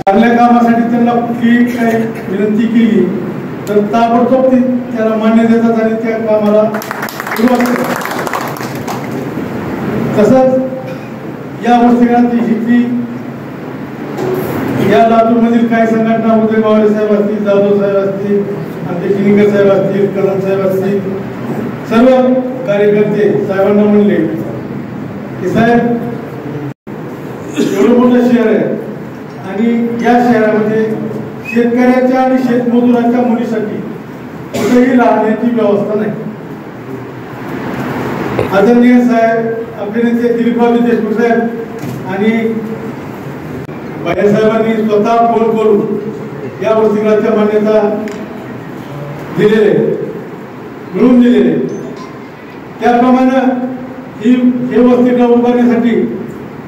चांगल्या कामासाठी त्यांना कुठलीही काही विनंती केली तर ताबडतोब त्याला मान्य देतात आणि त्या कामाला सुरुवात करतात. तसंच या वसतिगृहाची ही या लातूरमधील काही संघटना उदय मावळे साहेब असतील, जाधव साहेब असतील, अध्यक्ष निकर साहेब असतील, कदम साहेब असतील, सर्व कार्यकर्ते साहेबांना म्हणले की साहेब एवढं मोठं शहर आहे आणि या शहरामध्ये शेतकऱ्याच्या आणि शेतमजुराच्या मुलीसाठी कुठेही राहण्याची व्यवस्था नाही. आदरणीय साहेब, अभिनेते दिलीपराव देशमुख साहेब आणि बाळासाहेबांनी स्वतः फोन करून या वसतिगृहाच्या मान्यता दिलेले मिळवून दिलेले. त्याप्रमाणे हे वसतिगृह उभारण्यासाठी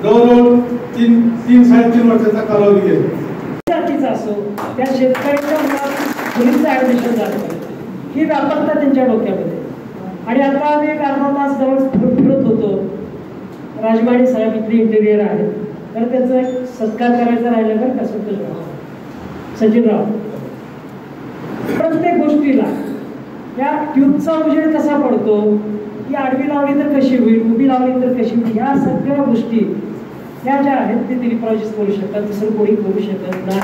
जवळजवळ 3-3.5 वर्षाचा कालावधी गेला. असो त्या शेतकऱ्यांच्या मुलींचं ऍडमिशन झालं ही व्यापकता त्यांच्या डोक्यामध्ये. आणि आता आम्ही एक अर्धा तास जवळ फिरत होतो. राजवाडी साहेब इथले इंटेरियर आहेत तर त्याचा एक सत्कार करायचा राहिला बरं का सचिनराव. प्रत्येक गोष्टीला या ट्यूबचा उजेड कसा पडतो, की आडवी लावली तर कशी होईल, उभी लावली तर कशी होईल, या सगळ्या गोष्टी या ज्या आहेत ते दिलीपरावजीच करू शकतात, दुसरं कोणी करू शकत नाही.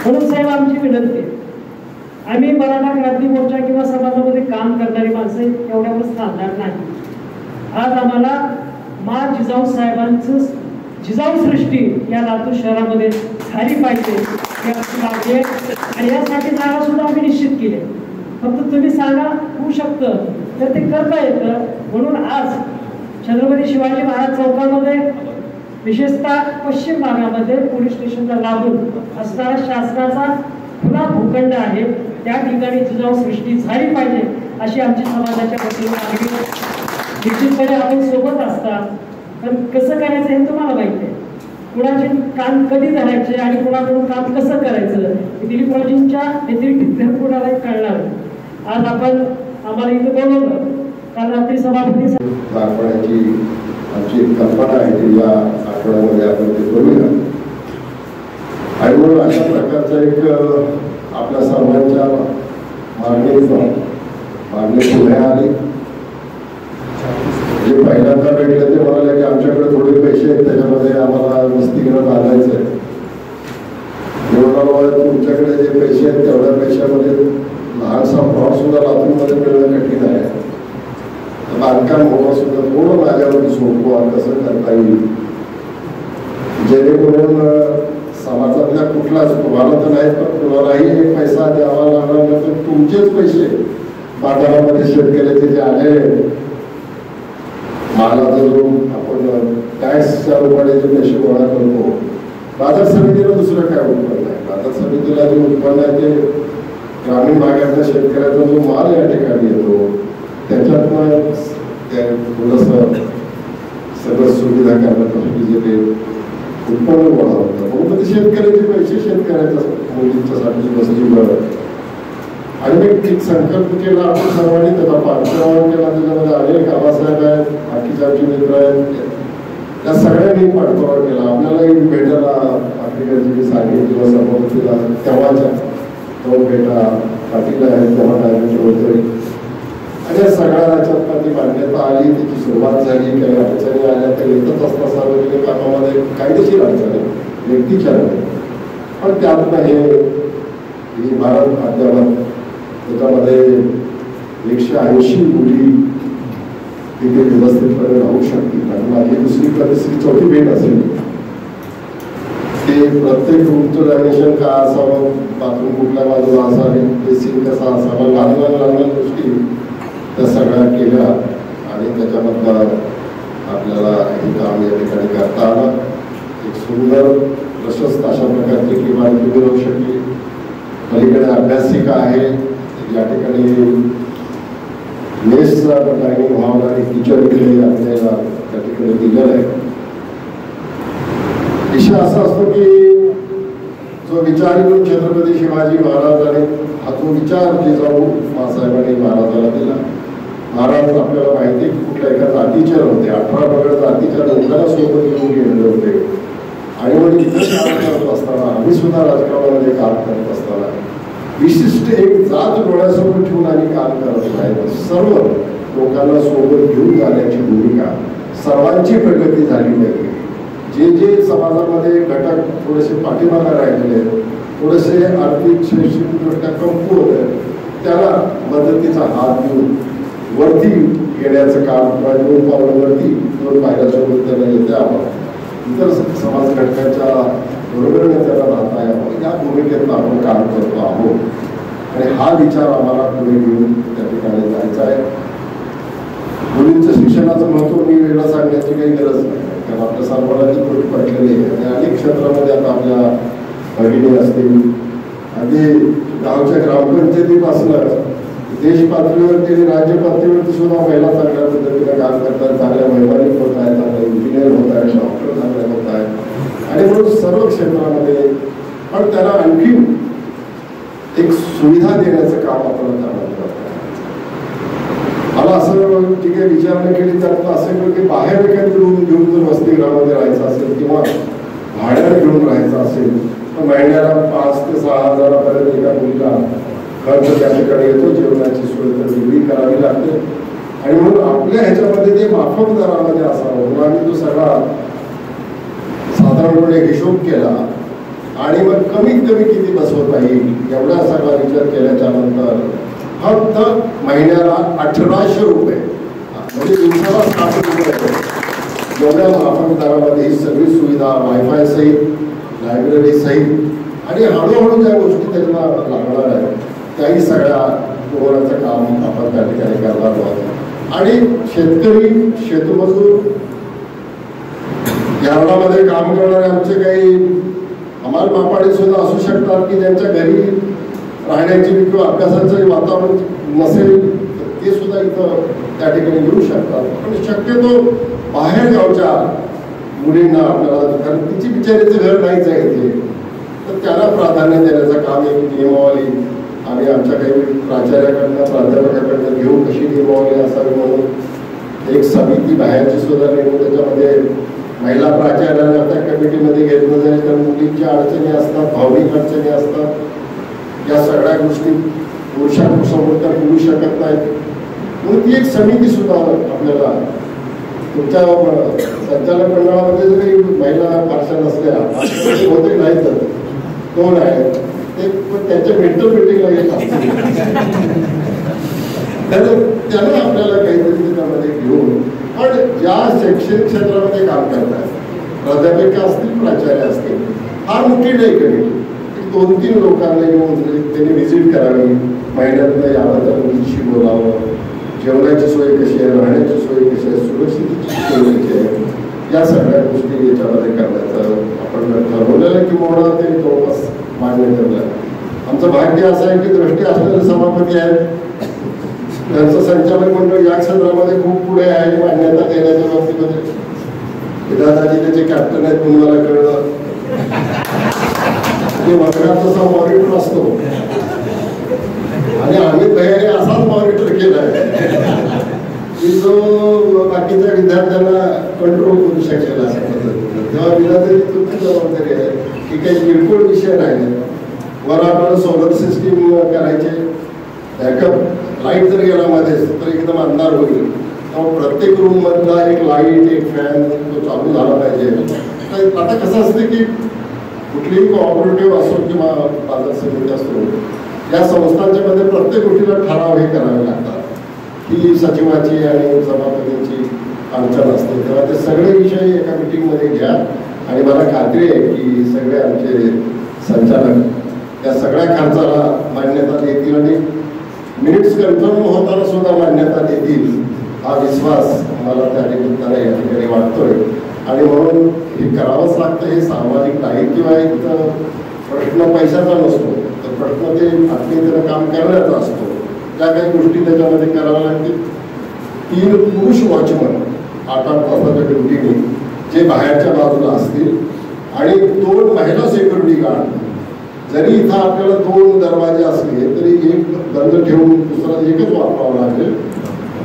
म्हणून साहेब आमची विनंती, आम्ही मराठा क्रांती मोर्चा किंवा समाजामध्ये काम करणारी माणसं एवढ्यावरच थांबणार नाही. आज आम्हाला मा जिजाऊ साहेबांचं जिजाऊ सृष्टी या लातूर शहरामध्ये झाली पाहिजे आणि यासाठी जागा सुद्धा आम्ही निश्चित केली. फक्त तुम्ही सांगा होऊ शकतं तर ते करता येतं. म्हणून आज छत्रपती शिवाजी महाराज चौकामध्ये विशेषतः पश्चिम भागामध्ये पोलीस स्टेशनला लागून असणारा शासनाचा खुला भूखंड आहे. त्या ठिकाणी जिजाऊ सृष्टी झाली पाहिजे अशी आमची समाजाच्या वतीने मागणी. निश्चितपणे आपण सोबत असतात पण कसं करायचं हे तुम्हाला माहिती आहे. कुणाचे काम कधी धरायचे आणि कुणाकडून काम कसं करायचं हे दिलीपरावजींच्या नेतृत्वात कुणालाही कळणार. आज आपण आम्हाला इथं बोलवलं, काल रात्री सभापती आमची कल्पना आहे की या आठवड्यामध्ये आपण ते करूया. आणि म्हणून अशा प्रकारचा एक आपल्या सर्वांच्या मागणी पुढे आली. जे पहिल्यांदा भेटले ते म्हणाले की आमच्याकडे थोडे पैसे आहेत, त्याच्यामध्ये आम्हाला वसतिगृह बांधायचं आहे. तुमच्याकडे जे पैसे आहेत तेवढ्या पैशामध्ये लहानसा प्लॉट सुद्धा लातूरमध्ये मिळणं कठीण आहे. बांधकाम होणं सुद्धा थोडं माझ्यावरती सोपवा कसं करता येईल, जेणेकरून समाजातल्या कुठलाच तुम्हाला तर नाही पण कुणालाही एक पैसा द्यावा लागला तर तुमचेच पैसे बाजारामध्ये शेतकऱ्याचे जे आले मालाचा जो आपण टॅक्सच्या रूपाने जे पैसे गोळा करतो बाजार समितीला दुसरं काय उत्पन्न आहे? बाजार समितीला जे उत्पन्न आहे ते ग्रामीण भागातल्या शेतकऱ्याचा जो माल या ठिकाणी येतो त्याच्यातनं थोडंसं सगळं सुविधा करण्यासाठी जे ते उत्पन्न गोळा होतं मग ते शेतकऱ्याचे पैसे शेतकऱ्याच्या मुलींच्यासाठी वस्तू आणि एक संकल्प केला आपण सर्वांनी त्याचा पाठपुरावा केला. त्याच्यामध्ये अनेक आबासाहेब आहेत, बाकीचे आमचे मित्र आहेत, त्या सगळ्यांनी पाठपुरावा केला. आपल्यालाही भेटायला आफ्रिकेची सांगितलं समोरला तेव्हाच्या तो भेटा पाटील आहेत तेव्हा डायरेक्टर होते आणि या सगळ्या राज्यात ती मान्यता आली, त्याची सुरुवात झाली. काही अडचणी आल्या तर येतच असतात सार्वजनिक कामामध्ये, कायदेशीर अडचणी व्यक्तीच्या पण त्यातनं हे भारत माध्यमात त्याच्यामध्ये 180 मुली तिथे व्यवस्थितपणे राहू शकतील. आणि माझी दुसरी तिसरी चौथी भेट असेल ते प्रत्येक रूमचं डायमेन्शन काय असावं, बाथरूम कुठल्या बाजूला असावे, बेसिन कसा असावा, लहान लहान गोष्टी त्या सगळ्या केल्या आणि त्याच्यामधला आपल्याला हे काम या ठिकाणी करता आलं. एक सुंदर प्रशस्त अशा प्रकारची इमारत उभी राहू शकली. पलीकडे अभ्यासिका आहे, या ठिकाणी मेसचा डायनिंग हॉल आणि टीचर आपल्याला त्या ठिकाणी दिलेला आहे. विषय असा असतो की जो विचार घेऊन छत्रपती शिवाजी महाराजांनी हा तो विचार जिजाऊ मासाहेबांनी महाराजाला दिला. महाराज आपल्याला माहिती कुठल्या एका जातीचे होते, 18 पगड जातीच्या लोकांना सोबत घेऊन गेलेले होते आणि मग तिथे काम करत असताना आम्ही सुद्धा राजकारणामध्ये काम करत असताना विशिष्ट एक जात डोळ्यासमोर ठेवून आम्ही काम करत नाही, सर्व लोकांना सोबत घेऊन जाण्याची भूमिका, सर्वांची प्रगती झाली पाहिजे. जे जे समाजामध्ये घटक थोडेसे पाठीमागे राहिलेले आहेत, थोडेसे आर्थिक शैक्षणिकदृष्ट्या कमकुवत आहेत, त्याला मदतीचा हात देऊन वरती येण्याचं काम किंवा 2 पावलावरती 2 पायऱ्यासोबत त्यांना येते यावं, इतर समाज घटकांच्या बरोबरीने त्याला राहता यावं या भूमिकेत आपण काम करतो आहोत. आणि हा विचार आम्हाला पुढे घेऊन त्या ठिकाणी जायचा आहे. मुलींचं शिक्षणाचं महत्त्व मी वेगळं सांगण्याची काही गरज नाही, कारण आपल्या सर्वांना ती गोष्ट पटलेली आहे. आणि अनेक क्षेत्रामध्ये आता आपल्या भगिनी असतील, अगदी गावच्या ग्रामपंचायतीपासून देश पातळीवरती आणि राज्य पातळीवरती सुद्धा महिला चांगल्या पद्धतीने काम करतात, चांगल्या वैमानिक होत आहेत, चांगले इंजिनियर होत आहेत, डॉक्टर चांगले होत आहेत आणि म्हणून सर्व क्षेत्रामध्ये. पण त्याला आणखी एक सुविधा देण्याचं काम आपण करतो. मला असं ठीक आहे विचारणा केली तर असं की बाहेर एखादी रूम घेऊन जर वसतिगृहामध्ये राहायचं असेल किंवा भाड्याने घेऊन राहायचं असेल तर महिन्याला 5 ते 6 हजारापर्यंत एका मुलीला खर्च त्या ठिकाणी येतो. जेवणाची सोय तर वेगळी करावी लागते आणि म्हणून आपल्या ह्याच्यामध्ये ते माफक दरामध्ये असावं म्हणून आम्ही तो सगळा साधारणपणे हिशोब केला आणि मग कमीत कमी किती बसवता येईल एवढा सगळा विचार केल्याच्या नंतर फक्त महिन्याला 1800 रुपये म्हणजे दिवसाला 7 रुपये एवढ्या माफक दरामध्ये ही सगळी सुविधा वायफाय सहित, लायब्ररी सहित आणि हळूहळू ज्या गोष्टी त्यांना लागणार आहेत त्याही सगळ्या पुरवण्याचं काम आपण त्या ठिकाणी करणार आहोत. आणि शेतकरी, शेतमजूर, यार्डामध्ये काम करणारे आमचे काही हमाल मापाडी सुद्धा असू शकतात की ज्यांच्या घरी राहण्याची किंवा अभ्यासाचं वातावरण नसेल ते सुद्धा इथं त्या ठिकाणी येऊ शकतात. पण शक्यतो बाहेर गावच्या मुलींना आपल्याला, कारण तिची बिचारीचं घर नाहीच आहे इथे, तर त्याला प्राधान्य देण्याचं काम एक नियमावली आम्ही आमच्या काही प्राचार्याकडनं प्राध्यापकाकडनं घेऊन कशी नियमावली असावी म्हणून एक समिती बाहेरची सुद्धा नेमून त्याच्यामध्ये महिला प्राचार्यांना त्या कमिटीमध्ये घेतलं जाईल. कारण मुलींच्या अडचणी असतात, भावनिक अडचणी असतात, या सगळ्या गोष्टी पुरुषांसमोर त्या बोलू शकत नाहीत म्हणून ती एक समिती सुद्धा आपल्याला तुमच्या संचालक मंडळामध्ये जरी महिला फारशा नसल्या होते नाही तर 2 आहेत ते पण त्यांच्या मेंटल मीटिंगला येत असतील त्याला आपल्याला काहीतरी त्याच्यामध्ये घेऊन. पण ज्या शैक्षणिक क्षेत्रामध्ये काम करतात प्राध्यापिका असतील, प्राचार्य असतील, फार मोठी नाही कमिटी 2-3 लोकांना येऊन त्यांनी व्हिजिट करावी, महिन्यातनं यावं, त्या मुलीशी बोलावं, जेवणाची सोय कशी आहे, राहण्याची सोय कशी आहे, सुरक्षितेची सोय कशी आहे, या सगळ्या गोष्टी याच्यामध्ये करण्याचं आपण ठरवलेलं किंवा ते जवळपास मान्य ठरलं. आमचं भाग्य असं आहे की दृष्टी असलेले सभापती आहेत, त्यांचं संचालक मंडळ या क्षेत्रामध्ये खूप पुढे आहे मान्यता देण्याच्या बाबतीमध्ये. दादाजी त्याचे कॅप्टन आहेत म्हणून मला कळलं की वर्गात तसा मॉनिटर असतो आणि आम्ही भैयाने असाच मॉनिटर केलाय की जो बाकीच्या विद्यार्थ्यांना कंट्रोल करू शकेल. तेव्हा विद्यार्थ्यांची तुमची जबाबदारी आहे की काही किरकोळ विषय नाही. वर आपल्याला सोलर सिस्टीम करायचे, बॅकअप लाईट जर गेला मध्येच तर एकदम अंधार होईल. प्रत्येक रूम मधला एक लाईट एक फॅन तो चालू झाला पाहिजे. आता कसं असतं की कुठलीही कोऑपरेटिव्ह असो किंवा बाजार समिती असो, या संस्थांच्या मध्ये प्रत्येक गोष्टीला ठराव हे करावे लागतात. ही सचिवाची आणि सभापतींची अडचण असते, तेव्हा ते सगळे विषय एका मिटिंगमध्ये घ्या. आणि मला खात्री आहे की सगळे आमचे संचालक या सगळ्या खर्चाला मान्यता देतील आणि मिनिट्स कन्फर्म होताना सुद्धा मान्यता देतील हा विश्वास मला त्या निमित्ताने या ठिकाणी वाटतोय. आणि म्हणून हे करावंच लागतं. हे सामाजिक दायित्व आहे. इथं प्रश्न पैशाचा नसतो, तर प्रश्न ते आत्मीयतेनं काम करण्याचा असतो. ज्या काही गोष्टी त्याच्यामध्ये कराव्या लागतील. 3 पुरुष वॉचमन 8-8 तासाच्या ड्युटीने जे बाहेरच्या बाजूला असतील आणि 2 महिला सिक्युरिटी गार्ड. जरी इथं आपल्याला 2 दरवाजे असले तरी एक बंद ठेवून दुसरा एकच वापरावा लागेल,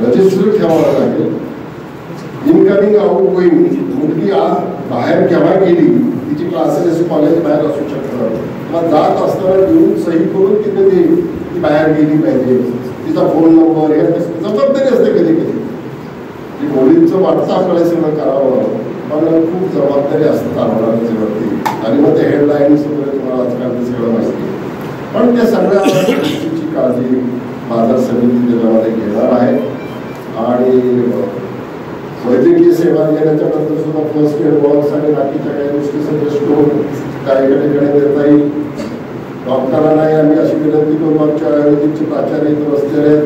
रजिस्टर ठेवावं लागेल. इनकमिंग आउट गोईंग मुलगी आज बाहेर केव्हा गेली, तिची क्लासेस कॉलेज बाहेर असू शकतात, किंवा जात असताना येऊन सही करून तिथे ती बाहेर गेली पाहिजे. तिचा फोन नंबर हे जबाबदारी असते कधी कधी. मुलींचं वाटतं आपल्याला सगळं करावं, पण खूप जबाबदारी असते चालवण्याच्या वरती. आणि मग ते हेडलाईन्स वगैरे तुम्हाला आजकाल ते सगळं माहिती. पण त्या सगळ्या गोष्टीची काळजी बाजार समिती त्याच्यामध्ये घेणार आहे. आणि वैद्यकीय सेवा घेण्याच्या नंतर सुद्धा फर्स्ट एड बॉक्स आणि बाकीच्या काही गोष्टी सगळे स्टोर काही ठिकाणी देता येईल. डॉक्टरांनाही आम्ही अशी विनंती करू, आमच्या आयुर्वेदिकचे प्राचार्य इथे बसलेले आहेत,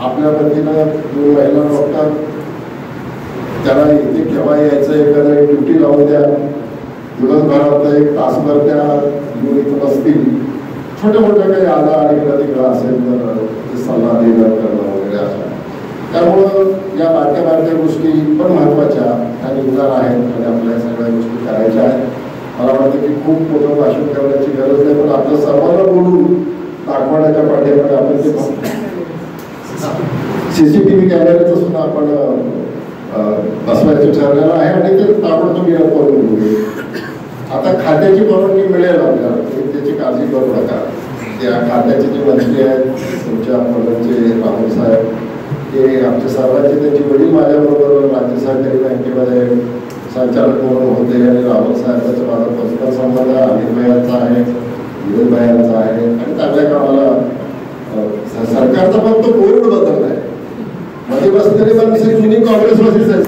आपल्या वतीनं 2 महिला डॉक्टर त्याला इथे केव्हा यायचं एखाद्या ड्युटी लावून द्या. दिवसभरात 1 तासभर त्या येऊन इथं बसतील. छोट्या मोठ्या काही आधार इकडं तिकडं असेल तर ते सल्ला देणं करणं वगैरे असं. त्यामुळं या बारक्या गोष्टी पण महत्त्वाच्या आणि निघणार आहेत आणि आपल्या सगळ्या गोष्टी करायच्या आहेत. मला वाटतं की खूप मोठं भाषण ठेवण्याची गरज नाही, पण आपल्या सर्वांना बोलून दाखवण्याच्या पाठीमागे आपण ते CCTV कॅमेऱ्याचं सुद्धा आपण बसवायचं ठरलेलं आहे आणि ते ताबडतोब करून घेऊ. आता खात्याची परवानगी मिळेल आपल्याला, त्याची काळजी करू नका. त्या खात्याचे जे मंत्री आहेत तुमच्या पदाचे राहुल साहेब, ते आमच्या सर्वांचे त्यांचे वडील माझ्याबरोबर राज्य सहकारी बँकेमध्ये संचालक म्हणून होते. आणि राहुल साहेबांचा माझा पर्सनल संबंध अमित भाईंचा आहे, विनोद भाईंचा आहे. आणि चांगल्या कामाला सरकारचा फक्त बोर्ड बदलला आहे. मध्ये बसलेले माणसे जुनी काँग्रेसवासीच आहेत.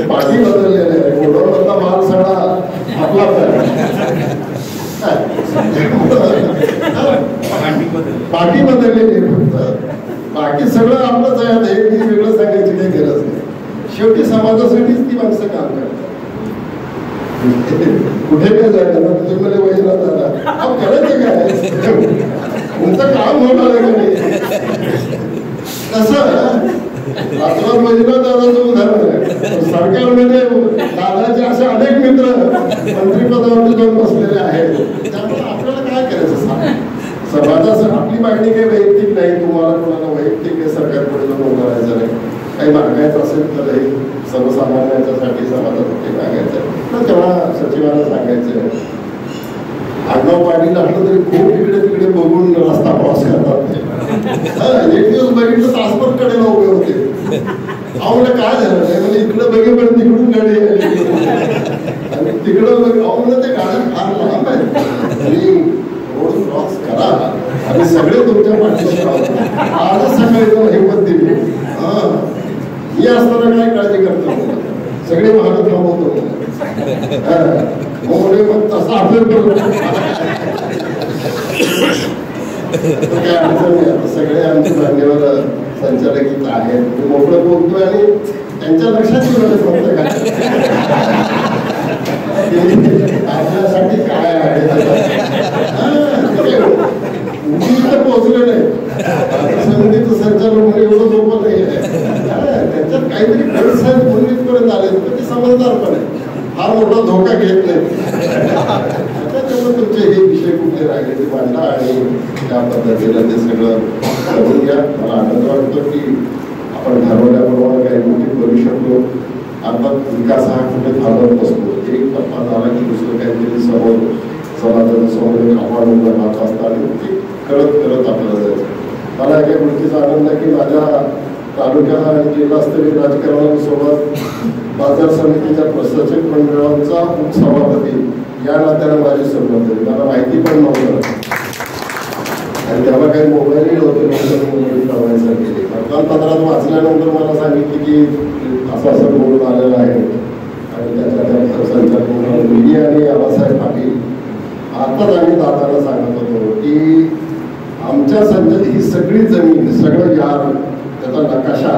पाठी बदललेले आहे, गोडवरमधला माल सगळा आपला पाठी बदललेली फक्त, बाकी सगळं आपलंच आहे. आता हे वेगळं सांगायची काही गरज नाही. शेवटी समाजासाठीच ती माणसं काम करतात. कुठे काय जायचं ना तुम्ही मला वैजनाथ दादा अहो करायचं काय, तुमचं काम होणार आहे का नाही. तसं राजनाथ वैजनाथ दादाचं उदाहरण आहे. सरकारमध्ये दादाचे असे अनेक मित्र मंत्रिपदावरती जाऊन बसलेले आहेत. त्यामुळे आपल्याला काय करायचं, समाजासाठी आपली मागणी काही वैयक्तिक नाही. तुम्हाला कोणाला वैयक्तिक काही सरकारकडे जाऊन उभं राहायचं नाही. काही मागायचं असेल तर हे सर्वसामान्यांच्यासाठी समाजासाठी मागायचं तर तेव्हा सचिवांना सांगायचं. आडनाव पाटील असलं तरी खूप इकडे तिकडे बघून रस्ता क्रॉस करतात. एक दिवस बघितलं तासभर कडेला उभे होते. आवडलं काय झालं नाही म्हणजे इकडं बघेपर्यंत तिकडून गाडी आली आणि तिकडं आवडलं ते गाड्या फार लांब आहेत आणि रोड क्रॉस करा आणि सगळे तुमच्या पाठीशी आजच सकाळी हिंमत दिली. मी असताना काय काळजी करतो, सगळे महाराज थांबवतो मग तसा अभ्यास करू काय अडचण नाही. आता सगळे आमचे मान्यवर संचालक आहेत, मोकळं बोलतोय आणि त्यांच्या लक्षात येईल फक्त आपल्यासाठी काय आहे तर पोहोचले नाही संगीत संचालन एवढं सोपं नाही आहे त्याच्यात काहीतरी गैरसमज मुलीपर्यंत आले तर ते समजदार पण आहे हा मोठा धोका घेत नाही त्याच्यामुळे तुमचे हे विषय कुठे राहिले ते मांडला आणि त्या पद्धतीनं ते सगळं करून घ्या. मला आनंद वाटतो की आपण ठरवल्याप्रमाणे काही गोष्टी करू शकतो. अर्थात विकास हा कुठे थांबत नसतो. एक टप्पा झाला की दुसरं काहीतरी समोर समाजासमोर आव्हान राहत असतं आणि ते करत करत आपल्याला जायचं. मला एका गोष्टीचा आनंद आहे की माझ्या तालुका आणि जिल्हास्तरीय राजकारणासोबत बाजार समितीच्या सचिव मंडळाचा उपसभापती या नात्यानं माझी संबंध आहे. मला माहिती पण नव्हतं आणि तेव्हा काही मोबाईलही नव्हते मुंबई लावायसाठी. वर्तमानपत्रात वाचल्यानंतर मला सांगितले की असं असं बोलून आलेलं आहे आणि त्याच्या संचालक मुलगी आणि आबासाहेब पाटील आताच आम्ही दादाला सांगत होतो की आमच्या ही सगळी जमीन सगळं यार त्याचा नकाशा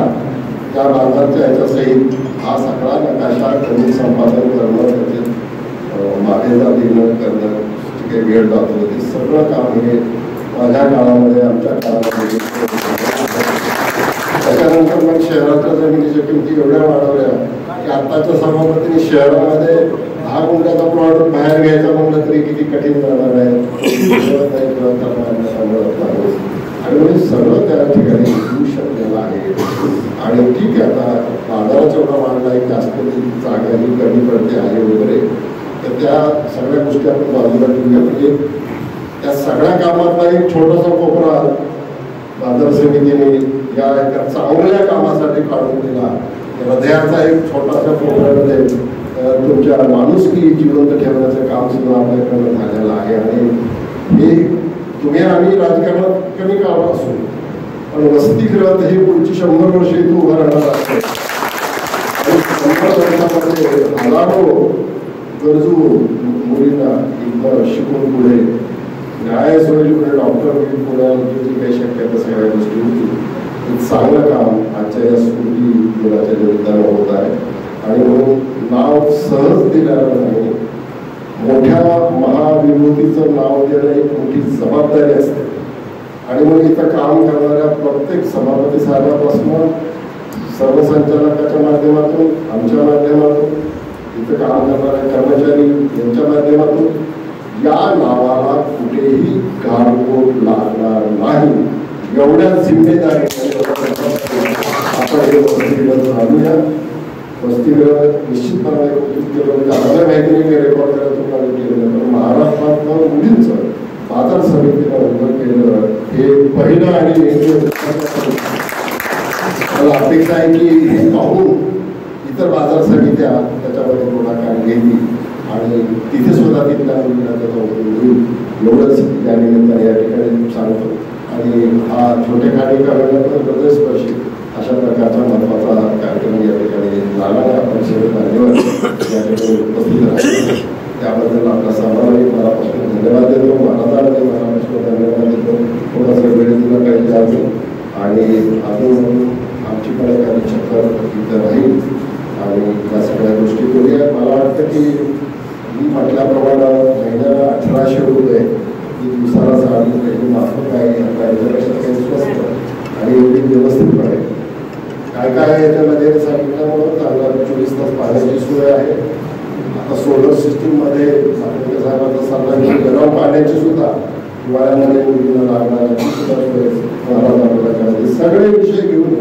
त्या बाजारच्या ह्याच्यासहित हा सगळा नकाशा कमी संपादन करणं त्याचे मागेजा देणं करणं जे काही वेळ जातो ते सगळं काम हे माझ्या काळामध्ये आमच्या काळामध्ये. त्याच्यानंतर मग शहरातल्या जमिनीच्या किमती एवढ्या वाढवल्या की आत्ताच्या सभापतीने शहरामध्ये 10 गुंठ्याचा प्लॉट बाहेर घ्यायचा म्हणलं तरी किती कठीण जाणार आहे आणि म्हणजे सगळं त्या ठिकाणी होऊ शकलेलं आहे. आणि ठीक आहे आता बाजाराचा एवढा वाढला आहे जास्त जागा ही कमी पडते आहे वगैरे तर त्या सगळ्या गोष्टी आपण बाजूला ठेवूया. म्हणजे त्या सगळ्या कामातला एक छोटासा कोपरा बाजार समितीने या एका चांगल्या कामासाठी काढून दिला. हृदयाचा एक छोटासा कोपऱ्यामध्ये तुमच्या माणुसकी जिवंत ठेवण्याचं काम सुद्धा आपल्याकडनं झालेलं आहे. आणि हे तुम्ही आम्ही राजकारणात कमी काळ असू पण वसतिगृहात हे पुढची 100 वर्ष इथं उभं राहणार असते आणि 100 वर्षामध्ये हजारो गरजू मुलींना इथं शिकून पुढे न्यायालयापुढे डॉक्टर होईल पुण्याची जी काही शक्यता सगळ्या गोष्टी होती एक चांगलं काम आजच्या या स्मृती दिनाच्या निमित्तानं होत आहे. आणि म्हणून नाव सहज दिलेलं नाही मोठ्या महाविभूतीचं नाव देणं एक मोठी जबाबदारी असते. आणि मग इथं काम करणाऱ्या प्रत्येक सभापती साहेबापासून सर्व संचालकाच्या माध्यमातून आमच्या माध्यमातून इथं काम करणाऱ्या कर्मचारी यांच्या माध्यमातून या नावाला कुठेही गारबोट लागणार नाही एवढ्या जिम्मेदारी आपण हे वसतिगृह आणूया. वसतिगृह निश्चितपणे केलं म्हणजे आम्हाला माहिती नाही रेकॉर्ड करायचं केलं पण महाराष्ट्रात मुलींचं बाजार समितीनं उभं केलं हे पहिलं आणि मला अपेक्षा आहे की हे पाहून इतर बाजार समित्या त्याच्यामध्ये पुढाकार घेतील आणि तिथे सुद्धा तिथल्या मुलींना त्याचा उपयोग होईल एवढंच या निमित्ताने या ठिकाणी सांगतो. आणि हा छोटेखानी करायला पण हृदयस्पर्शी अशा प्रकारचा महत्त्वाचा कार्यक्रम या ठिकाणी झाला आहे. आपण सगळे मान्यवर या ठिकाणी उपस्थित राहिले त्याबद्दल आपला सर्वांनी मनापासून धन्यवाद देतो. महाराजांनी मनापासून धन्यवाद देतो. थोडासा वेळ दिला पाहिजे अजून आणि अजून आमची पण एखादी चक्कर इथं राहील आणि या सगळ्या गोष्टी करूया. मला वाटतं की मी म्हटल्याप्रमाणे महिन्याला 1800 रुपये ही दिवसाला साडी काही माफक आहे याच्यापेक्षा काही स्वस्त आणि एवढी व्यवस्थितपणे काय काय याच्यामध्ये सांगितल्यामुळं चांगला 24 तास पाण्याची सोय आहे. आता सोलर सिस्टीममध्ये साहेबांचा सल्ला घेऊन गरम पाण्याची सुद्धा हिवाळ्यामध्ये मुलींना लागणाऱ्याची सुद्धा सोय महाराजांकडे सगळे विषय घेऊन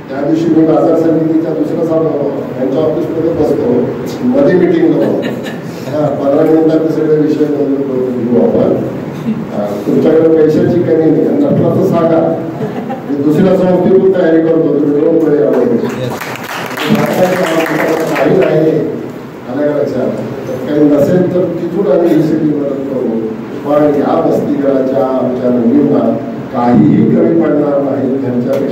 त्या दिवशी मी बाजार समितीच्या दुसऱ्या यांच्या ऑफिसमध्ये बसतो मध्ये मिटिंगला 15 मिनिटात सगळे विषय करून घेऊ आपण. तुमच्याकडे पैशाची कमी नाही आणि नसला तर सांगा मी दुसऱ्या संस्थेतून तयारी करतो तुम्ही रोज काही नाही आल्या लक्षात काही नसेल तर तिथून आम्ही ही सगळी मदत करू. पण या वसतिगृहाच्या आमच्या मुलींना काहीही कमी पडणार नाही त्यांच्यापेक्षा